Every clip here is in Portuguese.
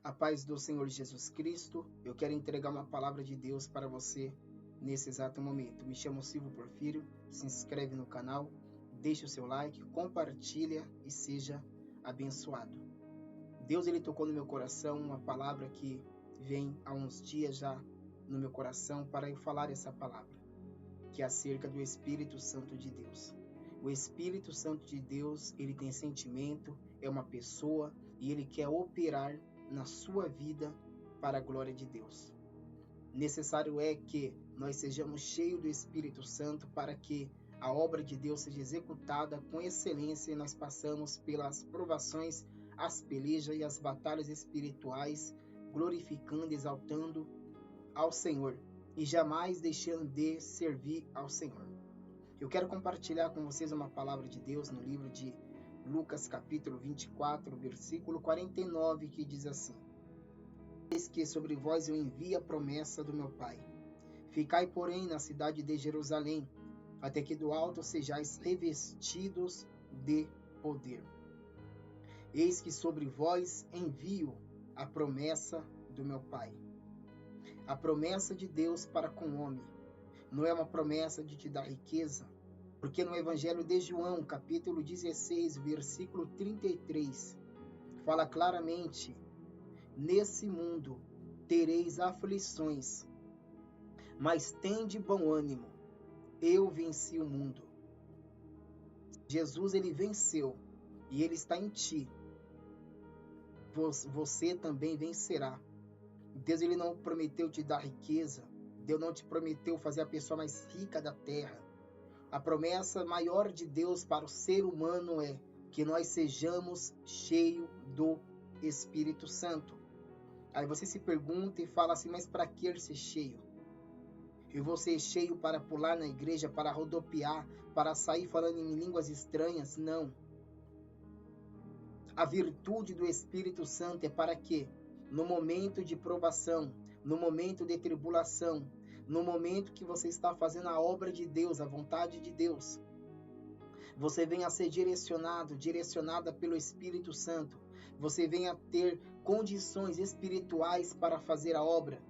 A paz do Senhor Jesus Cristo, eu quero entregar uma palavra de Deus para você nesse exato momento. Me chamo Silvio Porfírio, se inscreve no canal, deixa o seu like, compartilha e seja abençoado. Deus ele tocou no meu coração uma palavra que vem há uns dias já no meu coração para eu falar essa palavra, que é acerca do Espírito Santo de Deus. O Espírito Santo de Deus, ele tem sentimento, é uma pessoa e ele quer operar na sua vida para a glória de Deus. Necessário é que nós sejamos cheios do Espírito Santo para que a obra de Deus seja executada com excelência e nós passamos pelas provações, as pelejas e as batalhas espirituais, glorificando, exaltando ao Senhor e jamais deixando de servir ao Senhor. Eu quero compartilhar com vocês uma palavra de Deus no livro de Lucas capítulo 24, versículo 49, que diz assim: Eis que sobre vós eu envio a promessa do meu Pai. Ficai, porém, na cidade de Jerusalém, até que do alto sejais revestidos de poder. Eis que sobre vós envio a promessa do meu Pai. A promessa de Deus para com o homem não é uma promessa de te dar riqueza, porque no Evangelho de João, capítulo 16, versículo 33, fala claramente: nesse mundo tereis aflições, mas tende bom ânimo, eu venci o mundo. Jesus ele venceu e ele está em ti. Você também vencerá. Deus ele não prometeu te dar riqueza, Deus não te prometeu fazer a pessoa mais rica da terra. A promessa maior de Deus para o ser humano é que nós sejamos cheios do Espírito Santo. Aí você se pergunta e fala assim, mas para que ser cheio? Eu vou ser cheio para pular na igreja, para rodopiar, para sair falando em línguas estranhas? Não. A virtude do Espírito Santo é para que, no momento de provação, no momento de tribulação, no momento que você está fazendo a obra de Deus, a vontade de Deus, você venha a ser direcionada pelo Espírito Santo. Você venha a ter condições espirituais para fazer a obra.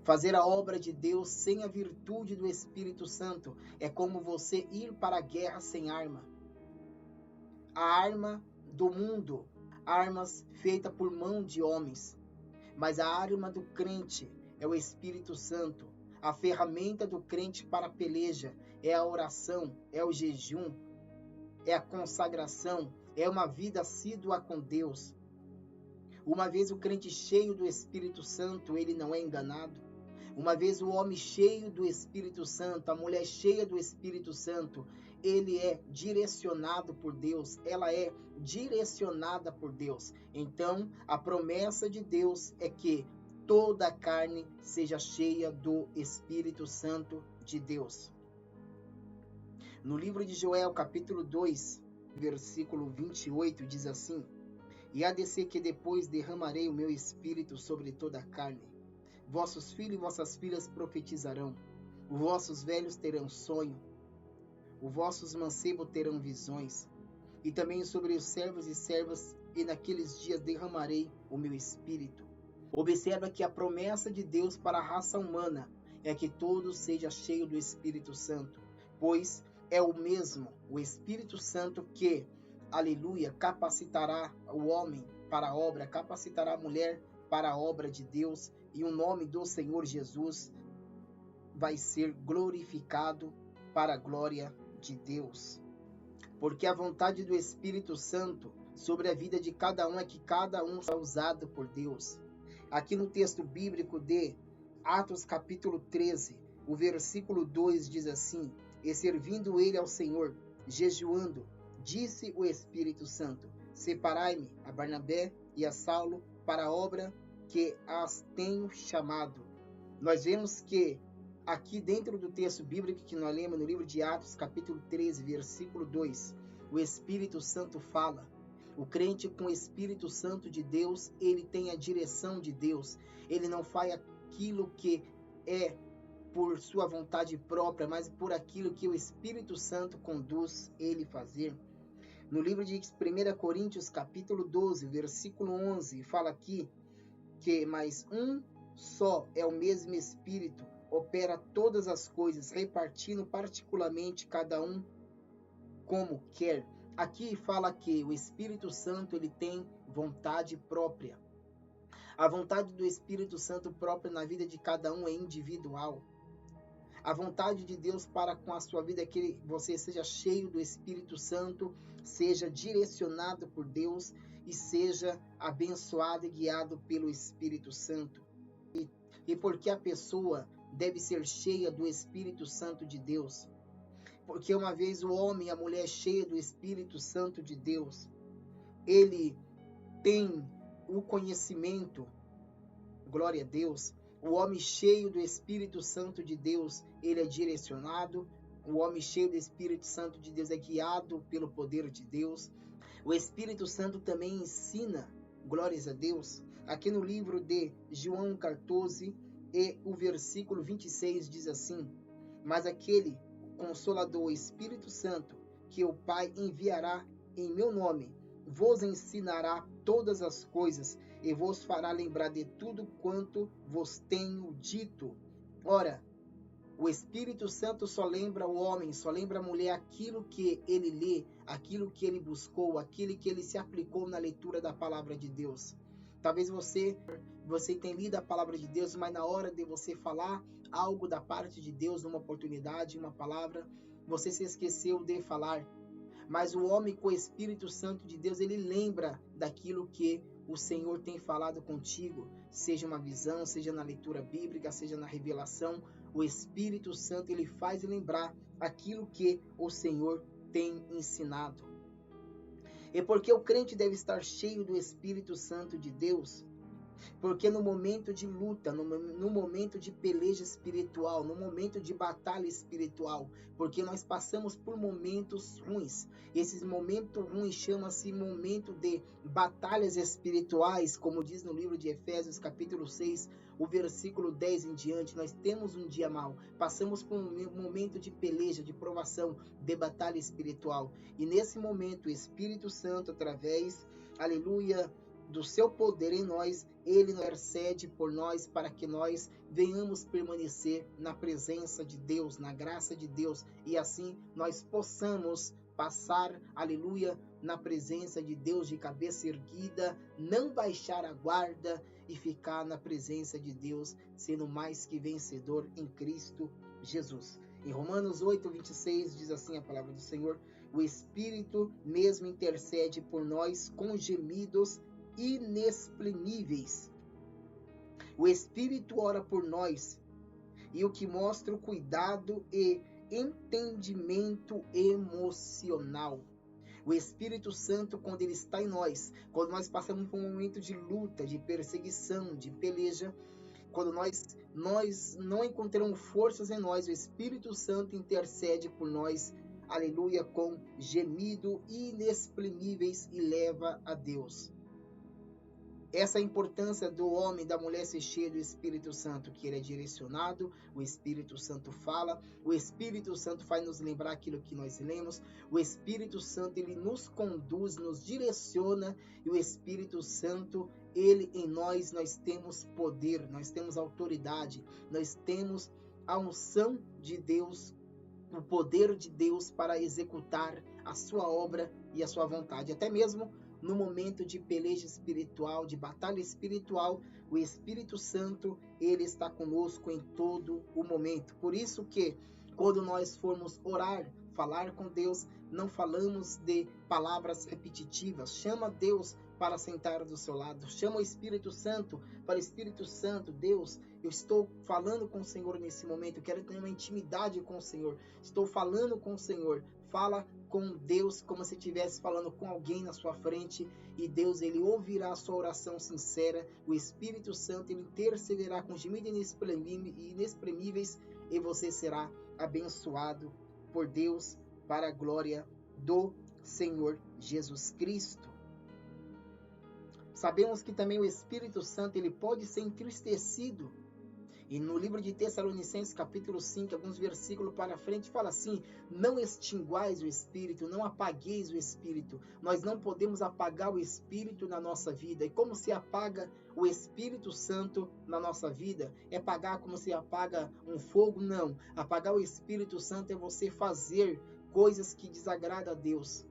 Fazer a obra de Deus sem a virtude do Espírito Santo é como você ir para a guerra sem arma. A arma do mundo, armas feitas por mão de homens. Mas a arma do crente é o Espírito Santo. A ferramenta do crente para a peleja é a oração, é o jejum, é a consagração, é uma vida assídua com Deus. Uma vez o crente cheio do Espírito Santo, ele não é enganado. Uma vez o homem cheio do Espírito Santo, a mulher cheia do Espírito Santo, ele é direcionado por Deus, ela é direcionada por Deus. Então, a promessa de Deus é que toda a carne seja cheia do Espírito Santo de Deus. No livro de Joel, capítulo 2, versículo 28, diz assim: E há de ser que depois derramarei o meu espírito sobre toda a carne. Vossos filhos e vossas filhas profetizarão, os vossos velhos terão sonho, os vossos mancebos terão visões, e também sobre os servos e servas, e naqueles dias derramarei o meu espírito. Observa que a promessa de Deus para a raça humana é que todos sejam cheios do Espírito Santo, pois é o mesmo, o Espírito Santo que, aleluia, capacitará o homem para a obra, capacitará a mulher para a obra de Deus, e o nome do Senhor Jesus vai ser glorificado para a glória de Deus. Porque a vontade do Espírito Santo sobre a vida de cada um é que cada um seja usado por Deus. Aqui no texto bíblico de Atos capítulo 13, o versículo 2 diz assim: E servindo ele ao Senhor, jejuando, disse o Espírito Santo: Separai-me a Barnabé e a Saulo para a obra que as tenho chamado. Nós vemos que aqui dentro do texto bíblico que nós lemos no livro de Atos, capítulo 13, versículo 2, o Espírito Santo fala. O crente com o Espírito Santo de Deus, ele tem a direção de Deus. Ele não faz aquilo que é por sua vontade própria, mas por aquilo que o Espírito Santo conduz ele fazer. No livro de 1 Coríntios, capítulo 12, versículo 11, fala aqui: que mais um só é o mesmo Espírito, opera todas as coisas, repartindo particularmente cada um como quer. Aqui fala que o Espírito Santo ele tem vontade própria. A vontade do Espírito Santo própria na vida de cada um é individual. A vontade de Deus para com a sua vida é que você seja cheio do Espírito Santo, seja direcionado por Deus e seja abençoado e guiado pelo Espírito Santo. E porque a pessoa deve ser cheia do Espírito Santo de Deus? Porque uma vez o homem e a mulher cheia do Espírito Santo de Deus, ele tem o conhecimento, glória a Deus. O homem cheio do Espírito Santo de Deus, ele é direcionado. O homem cheio do Espírito Santo de Deus é guiado pelo poder de Deus. O Espírito Santo também ensina, glórias a Deus. Aqui no livro de João 14, e o versículo 26 diz assim: mas aquele Consolador, o Espírito Santo, que o Pai enviará em meu nome, vos ensinará todas as coisas e vos fará lembrar de tudo quanto vos tenho dito. Ora, o Espírito Santo só lembra o homem, só lembra a mulher aquilo que ele lê, aquilo que ele buscou, aquilo que ele se aplicou na leitura da palavra de Deus. Talvez você tenha lido a palavra de Deus, mas na hora de você falar algo da parte de Deus, numa oportunidade, uma palavra, você se esqueceu de falar. Mas o homem com o Espírito Santo de Deus, ele lembra daquilo que o Senhor tem falado contigo, seja uma visão, seja na leitura bíblica, seja na revelação. O Espírito Santo, ele faz lembrar aquilo que o Senhor tem ensinado. E porque o crente deve estar cheio do Espírito Santo de Deus? Porque no momento de luta, no momento de peleja espiritual, no momento de batalha espiritual, porque nós passamos por momentos ruins. Esses momentos ruins chama-se momento de batalhas espirituais, como diz no livro de Efésios, capítulo 6, o versículo 10 em diante. Nós temos um dia mau, passamos por um momento de peleja, de provação, de batalha espiritual. E nesse momento, o Espírito Santo, através, aleluia, do seu poder em nós, ele intercede por nós para que nós venhamos permanecer na presença de Deus, na graça de Deus, e assim nós possamos passar, aleluia, na presença de Deus de cabeça erguida, não baixar a guarda e ficar na presença de Deus, sendo mais que vencedor em Cristo Jesus. Em Romanos 8, 26 diz assim a palavra do Senhor: o Espírito mesmo intercede por nós com gemidos inexprimíveis. O Espírito ora por nós, e o que mostra o cuidado e entendimento emocional. O Espírito Santo, quando ele está em nós, quando nós passamos por um momento de luta, de perseguição, de peleja, quando nós não encontramos forças em nós, o Espírito Santo intercede por nós, aleluia, com gemidos inexprimíveis e leva a Deus. Essa é a importância do homem e da mulher ser cheio do Espírito Santo, que ele é direcionado, o Espírito Santo fala, o Espírito Santo faz nos lembrar aquilo que nós lemos, o Espírito Santo ele nos conduz, nos direciona, e o Espírito Santo, ele em nós temos poder, nós temos autoridade, nós temos a unção de Deus, o poder de Deus para executar a sua obra e a sua vontade, até mesmo no momento de peleja espiritual, de batalha espiritual, o Espírito Santo, ele está conosco em todo o momento. Por isso que, quando nós formos orar, falar com Deus, não falamos de palavras repetitivas. Chama Deus para sentar do seu lado. Chama o Espírito Santo para o Espírito Santo. Deus, eu estou falando com o Senhor nesse momento. Eu quero ter uma intimidade com o Senhor. Estou falando com o Senhor. Fala com Deus como se estivesse falando com alguém na sua frente, e Deus ele ouvirá a sua oração sincera. O Espírito Santo ele intercederá com gemidos inexprimíveis, e você será abençoado por Deus para a glória do Senhor Jesus Cristo. Sabemos que também o Espírito Santo ele pode ser entristecido, E no livro de Tessalonicenses, capítulo 5, alguns versículos para frente, fala assim: não extinguais o Espírito, não apagueis o Espírito. Nós não podemos apagar o Espírito na nossa vida. E como se apaga o Espírito Santo na nossa vida? É apagar como se apaga um fogo? Não. Apagar o Espírito Santo é você fazer coisas que desagradam a Deus.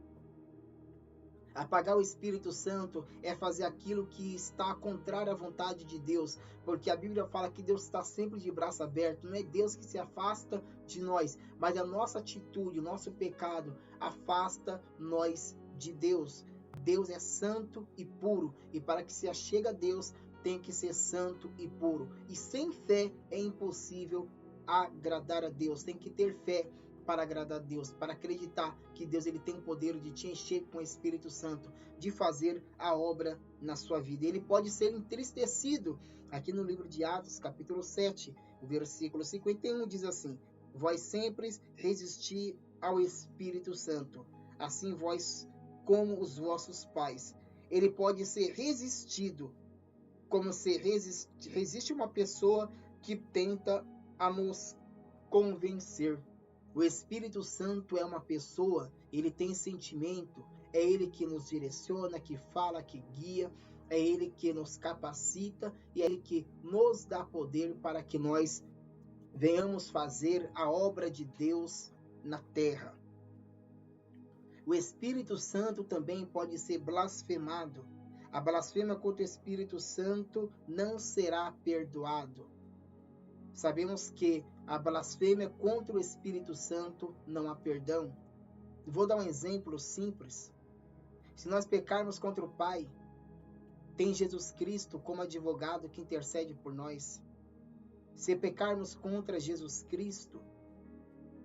Apagar o Espírito Santo é fazer aquilo que está contrário à vontade de Deus, porque a Bíblia fala que Deus está sempre de braço aberto. Não é Deus que se afasta de nós, mas a nossa atitude, o nosso pecado afasta nós de Deus. Deus é santo e puro, e para que se achegue a Deus tem que ser santo e puro. E sem fé é impossível agradar a Deus. Tem que ter fé para agradar a Deus, para acreditar que Deus ele tem o poder de te encher com o Espírito Santo, de fazer a obra na sua vida. Ele pode ser entristecido. Aqui no livro de Atos, capítulo 7, o versículo 51 diz assim: vós sempre resisti ao Espírito Santo, assim vós como os vossos pais. Ele pode ser resistido, como se resiste uma pessoa que tenta a nos convencer. O Espírito Santo é uma pessoa, ele tem sentimento, é ele que nos direciona, que fala, que guia, é ele que nos capacita e é ele que nos dá poder para que nós venhamos fazer a obra de Deus na terra. O Espírito Santo também pode ser blasfemado. A blasfêmia contra o Espírito Santo não será perdoado. Sabemos que a blasfêmia contra o Espírito Santo não há perdão. Vou dar um exemplo simples. Se nós pecarmos contra o Pai, tem Jesus Cristo como advogado que intercede por nós. Se pecarmos contra Jesus Cristo,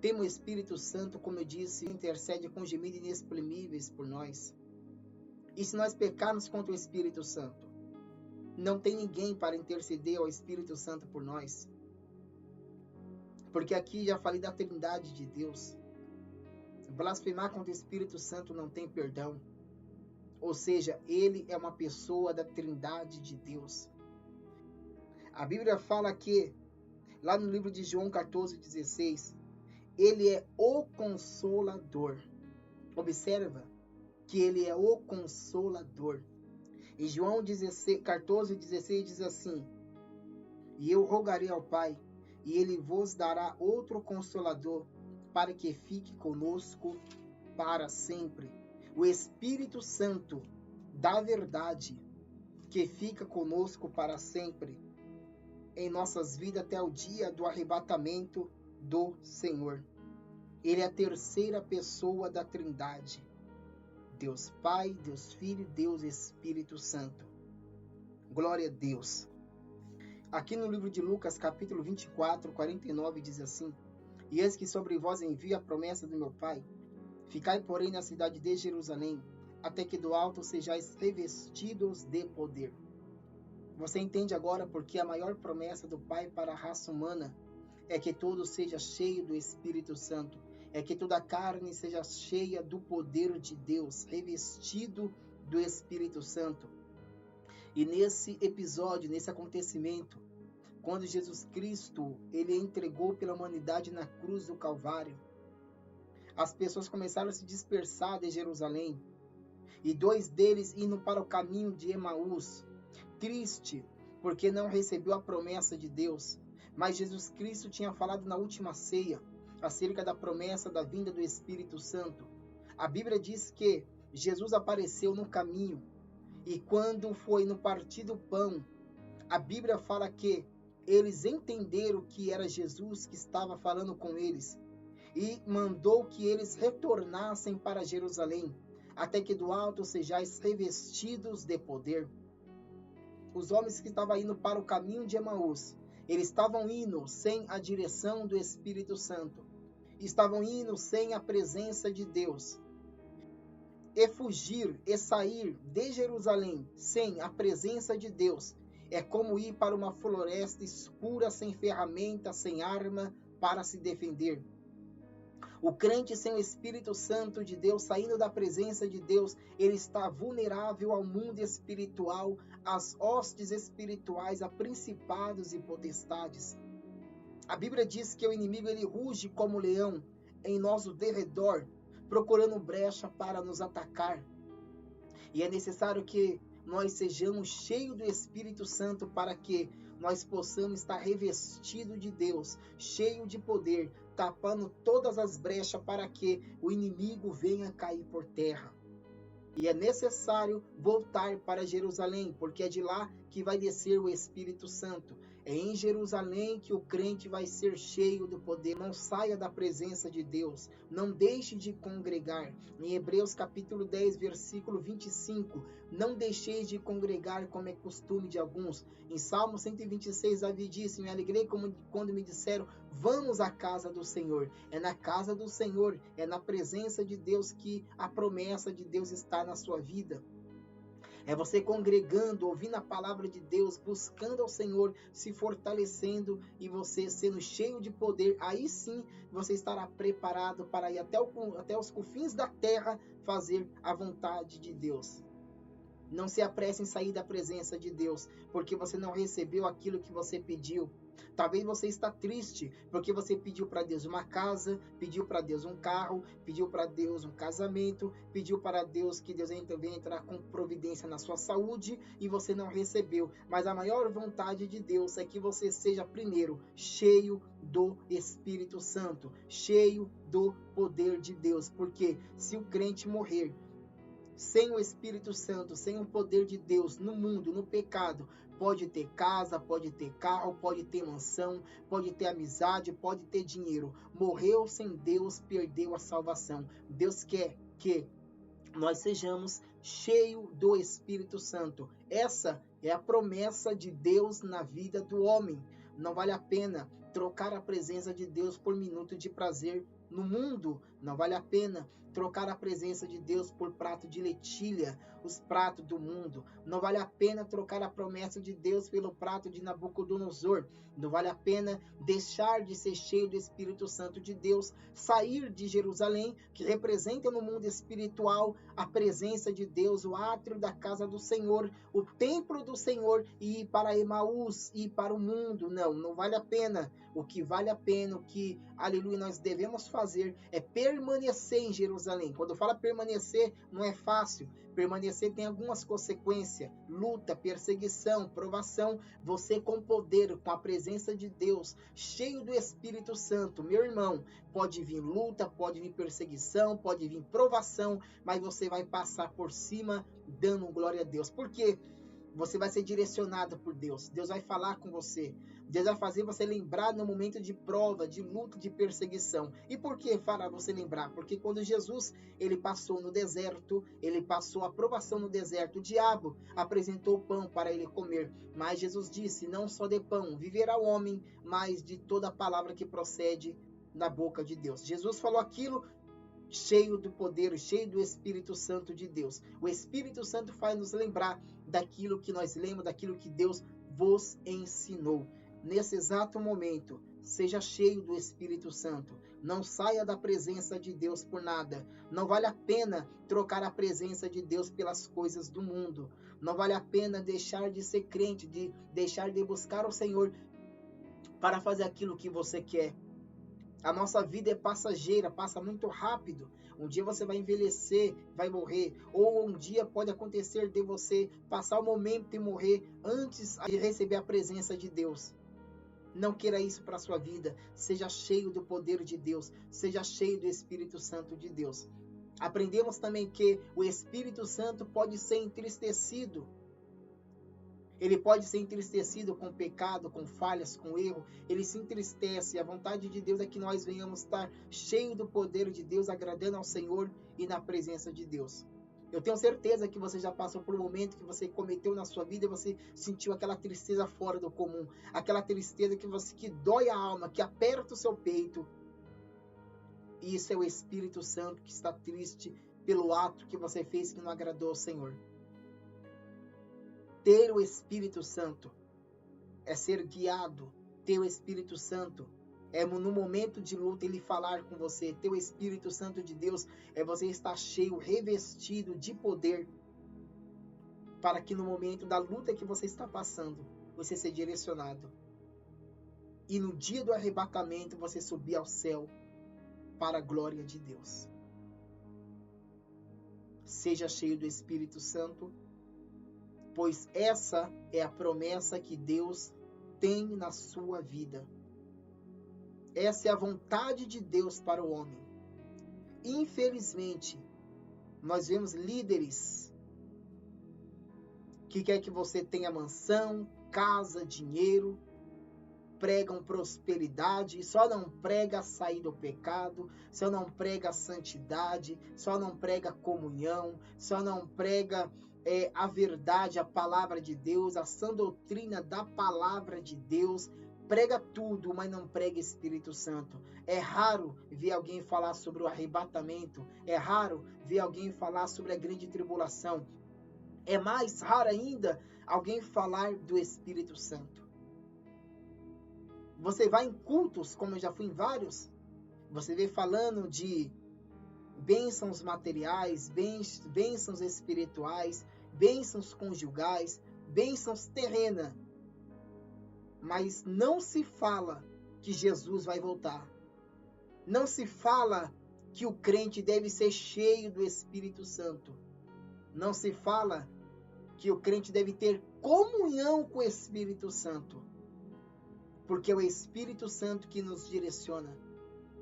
temos o Espírito Santo, como eu disse, que intercede com gemidos inexprimíveis por nós. E se nós pecarmos contra o Espírito Santo, não tem ninguém para interceder ao Espírito Santo por nós. Porque aqui já falei da Trindade de Deus. Blasfemar contra o Espírito Santo não tem perdão. Ou seja, ele é uma pessoa da Trindade de Deus. A Bíblia fala que, lá no livro de João 14,16, ele é o Consolador. Observa que ele é o Consolador. E João 14,16 diz assim: e eu rogarei ao Pai, e ele vos dará outro Consolador, para que fique conosco para sempre. O Espírito Santo da verdade, que fica conosco para sempre, em nossas vidas até o dia do arrebatamento do Senhor. Ele é a terceira pessoa da Trindade. Deus Pai, Deus Filho, Deus Espírito Santo. Glória a Deus. Aqui no livro de Lucas, capítulo 24, 49, diz assim: e eis que sobre vós envio a promessa do meu Pai. Ficai, porém, na cidade de Jerusalém, até que do alto sejais revestidos de poder. Você entende agora porque a maior promessa do Pai para a raça humana é que todo seja cheio do Espírito Santo, é que toda a carne seja cheia do poder de Deus, revestido do Espírito Santo. E nesse episódio, nesse acontecimento, quando Jesus Cristo ele entregou pela humanidade na cruz do Calvário, as pessoas começaram a se dispersar de Jerusalém, e dois deles indo para o caminho de Emaús, triste, porque não recebeu a promessa de Deus. Mas Jesus Cristo tinha falado na última ceia acerca da promessa da vinda do Espírito Santo. A Bíblia diz que Jesus apareceu no caminho, e quando foi no partir do pão, a Bíblia fala que eles entenderam que era Jesus que estava falando com eles, e mandou que eles retornassem para Jerusalém, até que do alto sejais revestidos de poder. Os homens que estavam indo para o caminho de Emaús, eles estavam indo sem a direção do Espírito Santo, estavam indo sem a presença de Deus. E fugir e sair de Jerusalém sem a presença de Deus é como ir para uma floresta escura, sem ferramenta, sem arma para se defender. O crente sem o Espírito Santo de Deus, saindo da presença de Deus, ele está vulnerável ao mundo espiritual, às hostes espirituais, a principados e potestades. A Bíblia diz que o inimigo ele ruge como leão em nosso derredor, procurando brecha para nos atacar. E é necessário que nós sejamos cheios do Espírito Santo para que nós possamos estar revestidos de Deus, cheio de poder, tapando todas as brechas para que o inimigo venha cair por terra. E é necessário voltar para Jerusalém, porque é de lá que vai descer o Espírito Santo. É em Jerusalém que o crente vai ser cheio do poder. Não saia da presença de Deus. Não deixe de congregar. Em Hebreus capítulo 10, versículo 25. Não deixeis de congregar como é costume de alguns. Em Salmo 126, Davi disse: me alegrei quando me disseram, vamos à casa do Senhor. É na casa do Senhor, é na presença de Deus que a promessa de Deus está na sua vida. É você congregando, ouvindo a palavra de Deus, buscando ao Senhor, se fortalecendo e você sendo cheio de poder. Aí sim você estará preparado para ir até os confins da terra fazer a vontade de Deus. Não se apresse em sair da presença de Deus, porque você não recebeu aquilo que você pediu. Talvez você está triste, porque você pediu para Deus uma casa, pediu para Deus um carro, pediu para Deus um casamento, pediu para Deus que Deus venha entrar com providência na sua saúde e você não recebeu. Mas a maior vontade de Deus é que você seja primeiro cheio do Espírito Santo, cheio do poder de Deus, porque se o crente morrer sem o Espírito Santo, sem o poder de Deus no mundo, no pecado, pode ter casa, pode ter carro, pode ter mansão, pode ter amizade, pode ter dinheiro. Morreu sem Deus, perdeu a salvação. Deus quer que nós sejamos cheios do Espírito Santo. Essa é a promessa de Deus na vida do homem. Não vale a pena trocar a presença de Deus por minuto de prazer no mundo. Não vale a pena trocar a presença de Deus por prato de lentilha, os pratos do mundo. Não vale a pena trocar a promessa de Deus pelo prato de Nabucodonosor. Não vale a pena deixar de ser cheio do Espírito Santo de Deus, sair de Jerusalém, que representa no mundo espiritual a presença de Deus, o átrio da casa do Senhor, o templo do Senhor, e ir para Emaús, e ir para o mundo. Não vale a pena. O que vale a pena, o que, aleluia, nós devemos fazer é permanecer em Jerusalém. Quando eu falo permanecer, não é fácil. Permanecer tem algumas consequências: luta, perseguição, provação. Você com poder, com a presença de Deus, cheio do Espírito Santo, meu irmão, pode vir luta, pode vir perseguição, pode vir provação, mas você vai passar por cima dando glória a Deus. Por quê? Você vai ser direcionado por Deus. Deus vai falar com você. Deus vai fazer você lembrar no momento de prova, de luta, de perseguição. E por que fará você lembrar? Porque quando Jesus ele passou no deserto, ele passou a provação no deserto, o diabo apresentou pão para ele comer. Mas Jesus disse, não só de pão viverá o homem, mas de toda a palavra que procede da boca de Deus. Jesus falou aquilo cheio do poder, cheio do Espírito Santo de Deus. O Espírito Santo faz nos lembrar daquilo que nós lemos, daquilo que Deus vos ensinou. Nesse exato momento, seja cheio do Espírito Santo. Não saia da presença de Deus por nada. Não vale a pena trocar a presença de Deus pelas coisas do mundo. Não vale a pena deixar de ser crente, de deixar de buscar o Senhor para fazer aquilo que você quer. A nossa vida é passageira, passa muito rápido. Um dia você vai envelhecer, vai morrer. Ou um dia pode acontecer de você passar o momento e morrer antes de receber a presença de Deus. Não queira isso para a sua vida. Seja cheio do poder de Deus. Seja cheio do Espírito Santo de Deus. Aprendemos também que o Espírito Santo pode ser entristecido. Ele pode ser entristecido com pecado, com falhas, com erro. Ele se entristece. A vontade de Deus é que nós venhamos estar cheios do poder de Deus, agradando ao Senhor e na presença de Deus. Eu tenho certeza que você já passou por um momento que você cometeu na sua vida e você sentiu aquela tristeza fora do comum. Aquela tristeza que dói a alma, que aperta o seu peito. E isso é o Espírito Santo que está triste pelo ato que você fez que não agradou ao Senhor. Ter o Espírito Santo é ser guiado. Ter o Espírito Santo É no momento de luta ele falar com você, ter o Espírito Santo de Deus, é você estar cheio, revestido de poder, para que no momento da luta que você está passando, você seja direcionado. E no dia do arrebatamento, você subir ao céu para a glória de Deus. Seja cheio do Espírito Santo, pois essa é a promessa que Deus tem na sua vida. Essa é a vontade de Deus para o homem. Infelizmente, nós vemos líderes que quer que você tenha mansão, casa, dinheiro, pregam prosperidade, só não prega sair do pecado, só não prega santidade, só não prega comunhão, só não prega a verdade, a palavra de Deus, a sã doutrina da palavra de Deus. Prega tudo, mas não prega Espírito Santo. É raro ver alguém falar sobre o arrebatamento. É raro ver alguém falar sobre a grande tribulação. É mais raro ainda alguém falar do Espírito Santo. Você vai em cultos, como eu já fui em vários, você vê falando de bênçãos materiais, bênçãos espirituais, bênçãos conjugais, bênçãos terrenas. Mas não se fala que Jesus vai voltar. Não se fala que o crente deve ser cheio do Espírito Santo. Não se fala que o crente deve ter comunhão com o Espírito Santo. Porque é o Espírito Santo que nos direciona.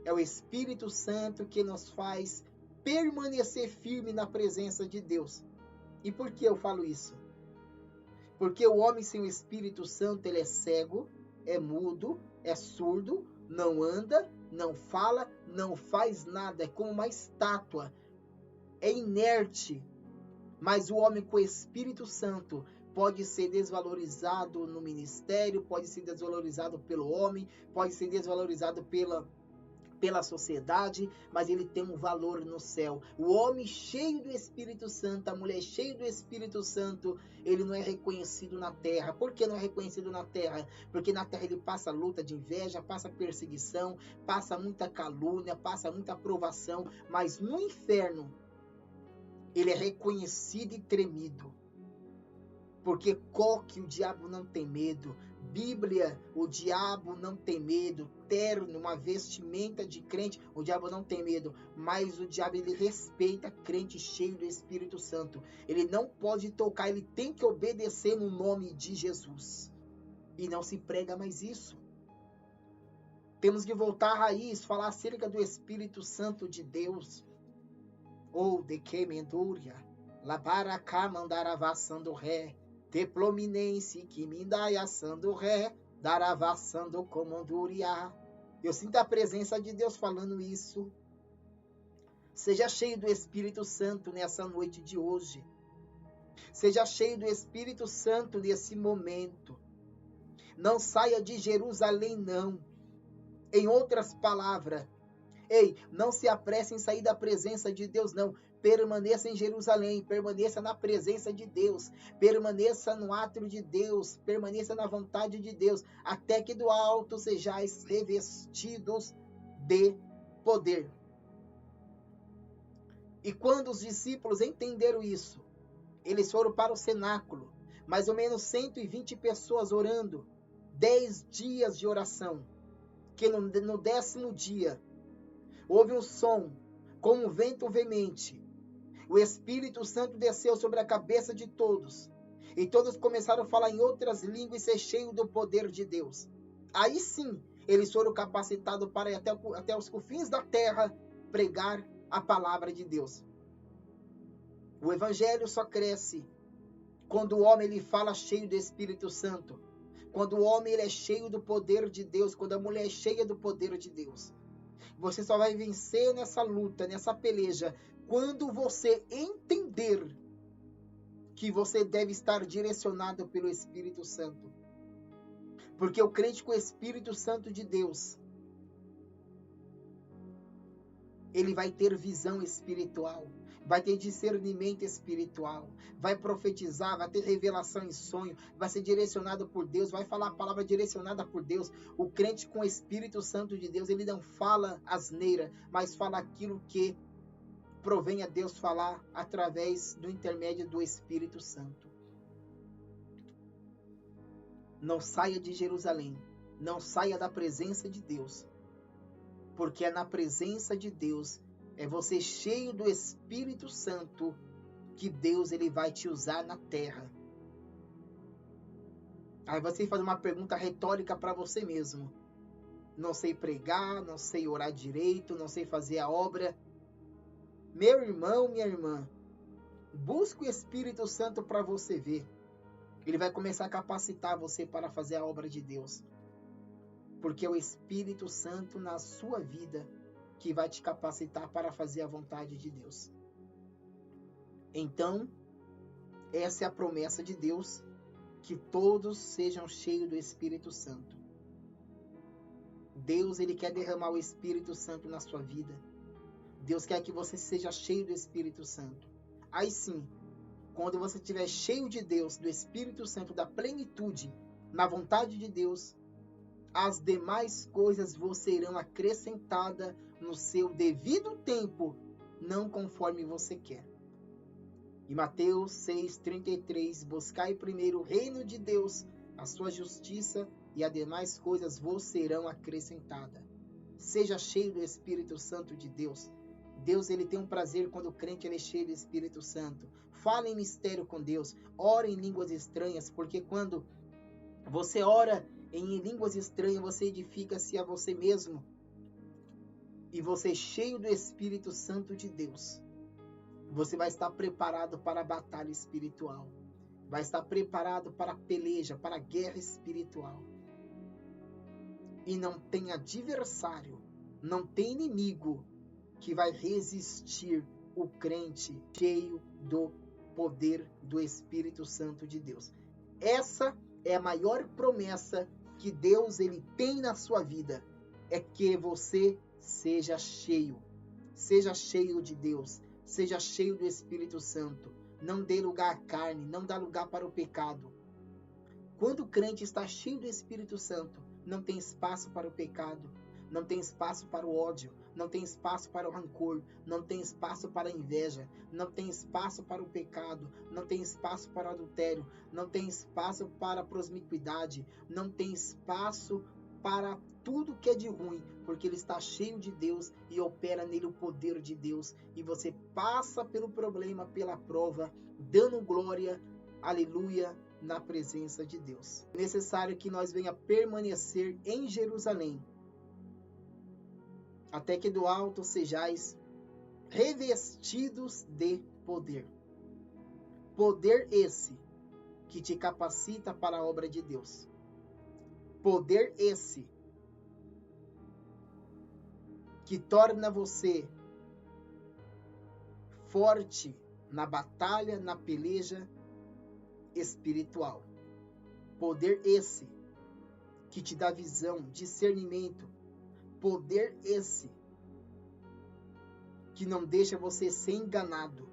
É o Espírito Santo que nos faz permanecer firme na presença de Deus. E por que eu falo isso? Porque o homem sem o Espírito Santo, ele é cego, é mudo, é surdo, não anda, não fala, não faz nada. É como uma estátua. É inerte. Mas o homem com o Espírito Santo pode ser desvalorizado no ministério, pode ser desvalorizado pelo homem, pode ser desvalorizado pela sociedade, mas ele tem um valor no céu. O homem cheio do Espírito Santo, a mulher cheia do Espírito Santo, ele não é reconhecido na terra. Por que não é reconhecido na terra? Porque na terra ele passa luta de inveja, passa perseguição, passa muita calúnia, passa muita provação, mas no inferno ele é reconhecido e tremido. Porque coque, o diabo não tem medo. Bíblia, o diabo não tem medo. Terno, uma vestimenta de crente, o diabo não tem medo. Mas o diabo, ele respeita crente cheio do Espírito Santo. Ele não pode tocar, ele tem que obedecer no nome de Jesus. E não se prega mais isso. Temos que voltar à raiz, falar acerca do Espírito Santo de Deus. Ou de que mendúria, labaracá mandaravassando ré. Teplominense que me dai assando ré, daravassando comanduriá. Eu sinto a presença de Deus falando isso. Seja cheio do Espírito Santo nessa noite de hoje. Seja cheio do Espírito Santo nesse momento. Não saia de Jerusalém, não. Em outras palavras, não se apresse em sair da presença de Deus, não. Permaneça em Jerusalém, permaneça na presença de Deus, permaneça no átrio de Deus, permaneça na vontade de Deus, até que do alto sejais revestidos de poder. E quando os discípulos entenderam isso, eles foram para o cenáculo, mais ou menos 120 pessoas orando, 10 dias de oração, que no 10º dia, houve um som, como um vento veemente. O Espírito Santo desceu sobre a cabeça de todos. E todos começaram a falar em outras línguas e ser cheios do poder de Deus. Aí sim, eles foram capacitados para ir até os confins da terra pregar a palavra de Deus. O evangelho só cresce quando o homem ele fala cheio do Espírito Santo. Quando o homem ele é cheio do poder de Deus. Quando a mulher é cheia do poder de Deus. Você só vai vencer nessa luta, nessa peleja, quando você entender que você deve estar direcionado pelo Espírito Santo. Porque o crente com o Espírito Santo de Deus, ele vai ter visão espiritual, vai ter discernimento espiritual, vai profetizar, vai ter revelação em sonho, vai ser direcionado por Deus, vai falar a palavra direcionada por Deus. O crente com o Espírito Santo de Deus, ele não fala asneira, mas fala aquilo que provém a Deus falar através do intermédio do Espírito Santo. Não saia de Jerusalém, não saia da presença de Deus, porque é na presença de Deus, é você cheio do Espírito Santo, que Deus ele vai te usar na terra. Aí você faz uma pergunta retórica para você mesmo. Não sei pregar, não sei orar direito, não sei fazer a obra. Meu irmão, minha irmã, busque o Espírito Santo para você ver. Ele vai começar a capacitar você para fazer a obra de Deus. Porque é o Espírito Santo na sua vida que vai te capacitar para fazer a vontade de Deus. Então, essa é a promessa de Deus, que todos sejam cheios do Espírito Santo. Deus, ele quer derramar o Espírito Santo na sua vida. Deus quer que você seja cheio do Espírito Santo. Aí sim, quando você estiver cheio de Deus, do Espírito Santo, da plenitude, na vontade de Deus, as demais coisas vos serão acrescentadas no seu devido tempo, não conforme você quer. E Mateus 6,33, buscai primeiro o reino de Deus, a sua justiça, e as demais coisas vos serão acrescentadas. Seja cheio do Espírito Santo de Deus. Deus, ele tem um prazer quando o crente ele é cheio do Espírito Santo. Fale em mistério com Deus, ore em línguas estranhas, porque quando você ora em línguas estranhas, você edifica-se a você mesmo. E você cheio do Espírito Santo de Deus, você vai estar preparado para a batalha espiritual. Vai estar preparado para a peleja, para a guerra espiritual. E não tem adversário, não tem inimigo que vai resistir o crente cheio do poder do Espírito Santo de Deus. Essa é a maior promessa que Deus ele tem na sua vida, é que você seja cheio de Deus, seja cheio do Espírito Santo. Não dê lugar à carne, não dá lugar para o pecado. Quando o crente está cheio do Espírito Santo, não tem espaço para o pecado, não tem espaço para o ódio, não tem espaço para o rancor, não tem espaço para a inveja, não tem espaço para o pecado, não tem espaço para o adultério, não tem espaço para a promiscuidade, não tem espaço para tudo que é de ruim, porque ele está cheio de Deus e opera nele o poder de Deus, e você passa pelo problema, pela prova, dando glória, aleluia, na presença de Deus. É necessário que nós venha permanecer em Jerusalém, até que do alto sejais revestidos de poder. Poder esse que te capacita para a obra de Deus. Poder esse que torna você forte na batalha, na peleja espiritual. Poder esse que te dá visão, discernimento. Poder esse que não deixa você ser enganado,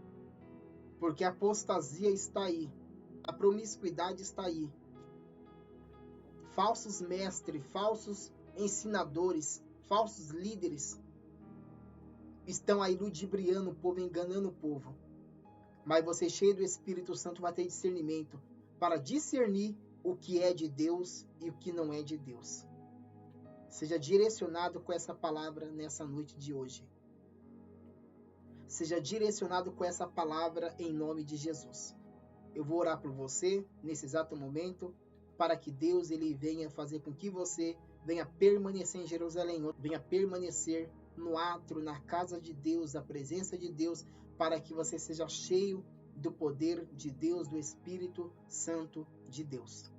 porque a apostasia está aí, a promiscuidade está aí. Falsos mestres, falsos ensinadores, falsos líderes estão aí ludibriando o povo, enganando o povo. Mas você, cheio do Espírito Santo, vai ter discernimento para discernir o que é de Deus e o que não é de Deus. Seja direcionado com essa palavra nessa noite de hoje. Seja direcionado com essa palavra em nome de Jesus. Eu vou orar por você nesse exato momento, para que Deus ele venha fazer com que você venha permanecer em Jerusalém, venha permanecer no átrio, na casa de Deus, na presença de Deus, para que você seja cheio do poder de Deus, do Espírito Santo de Deus.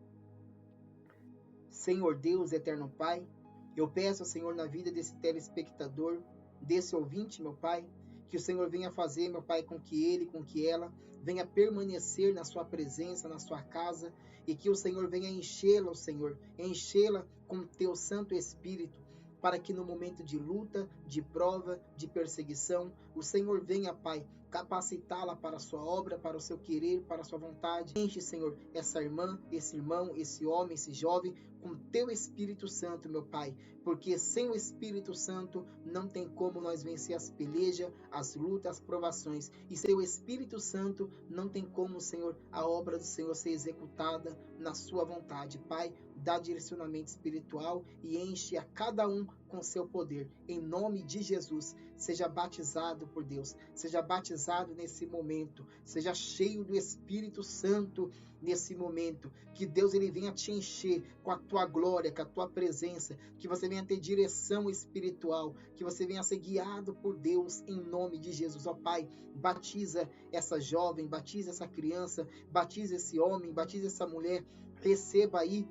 Senhor Deus, eterno Pai, eu peço, Senhor, na vida desse telespectador, desse ouvinte, meu Pai, que o Senhor venha fazer, meu Pai, com que ele, com que ela venha permanecer na sua presença, na sua casa, e que o Senhor venha enchê-la, Senhor, enchê-la com teu Santo Espírito, para que no momento de luta, de prova, de perseguição, o Senhor venha, Pai, capacitá-la para a sua obra, para o seu querer, para a sua vontade. Enche, Senhor, essa irmã, esse irmão, esse homem, esse jovem, com teu Espírito Santo, meu Pai, porque sem o Espírito Santo não tem como nós vencer as pelejas, as lutas, as provações. E sem o Espírito Santo não tem como, Senhor, a obra do Senhor ser executada na sua vontade. Pai, dá direcionamento espiritual e enche a cada um com seu poder. Em nome de Jesus, seja batizado por Deus, seja batizado nesse momento, seja cheio do Espírito Santo nesse momento, que Deus ele venha te encher com a tua glória, com a tua presença, que você venha ter direção espiritual, que você venha ser guiado por Deus em nome de Jesus. Ó Pai, batiza essa jovem, batiza essa criança, batiza esse homem, batiza essa mulher, receba aí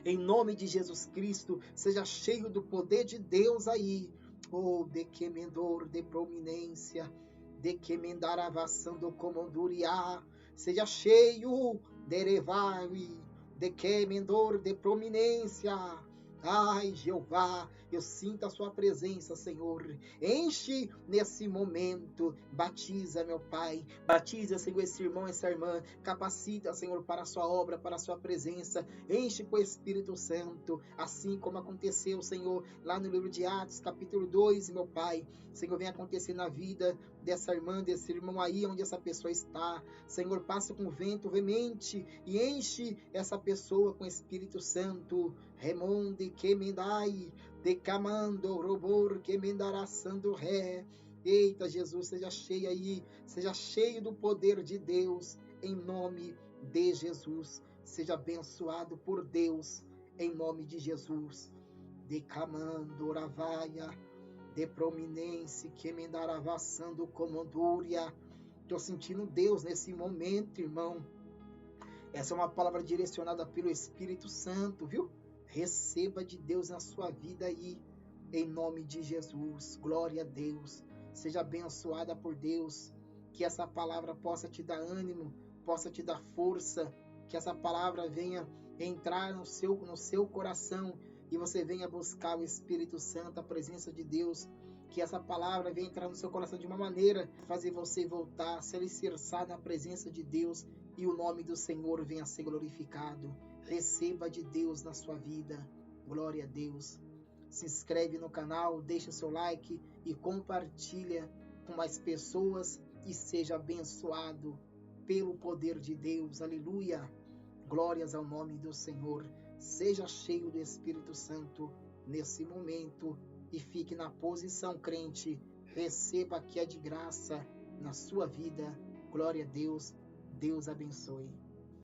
em nome de Jesus Cristo, seja cheio do poder de Deus aí. Oh, de que mendor de prominência, de que mendaravassando comanduriá, seja cheio de revai, de que mendor de prominência. Ai, Jeová, eu sinto a sua presença, Senhor. Enche nesse momento, batiza, meu Pai. Batiza, Senhor, esse irmão, essa irmã. Capacita, Senhor, para a sua obra, para a sua presença. Enche com o Espírito Santo, assim como aconteceu, Senhor, lá no livro de Atos, capítulo 2, meu Pai. Senhor, vem acontecer na vida dessa irmã, desse irmão aí, onde essa pessoa está. Senhor, passa com vento veemente e enche essa pessoa com o Espírito Santo. Remonde que mendai, decamando, robor que mendaraçando ré. Eita, Jesus, seja cheio aí, seja cheio do poder de Deus, em nome de Jesus. Seja abençoado por Deus, em nome de Jesus. Decamando, ravaia, de prominência, que mendaravassando comandúria. Estou sentindo Deus nesse momento, irmão. Essa é uma palavra direcionada pelo Espírito Santo, viu? Receba de Deus na sua vida aí, em nome de Jesus. Glória a Deus. Seja abençoada por Deus. Que essa palavra possa te dar ânimo, possa te dar força. Que essa palavra venha entrar no seu coração e você venha buscar o Espírito Santo, a presença de Deus. Que essa palavra venha entrar no seu coração de uma maneira, fazer você voltar, se alicerçar na presença de Deus e o nome do Senhor venha a ser glorificado. Receba de Deus na sua vida. Glória a Deus. Se inscreve no canal, deixa o seu like e compartilha com mais pessoas e seja abençoado pelo poder de Deus. Aleluia. Glórias ao nome do Senhor. Seja cheio do Espírito Santo nesse momento e fique na posição crente. Receba que é de graça na sua vida. Glória a Deus. Deus abençoe.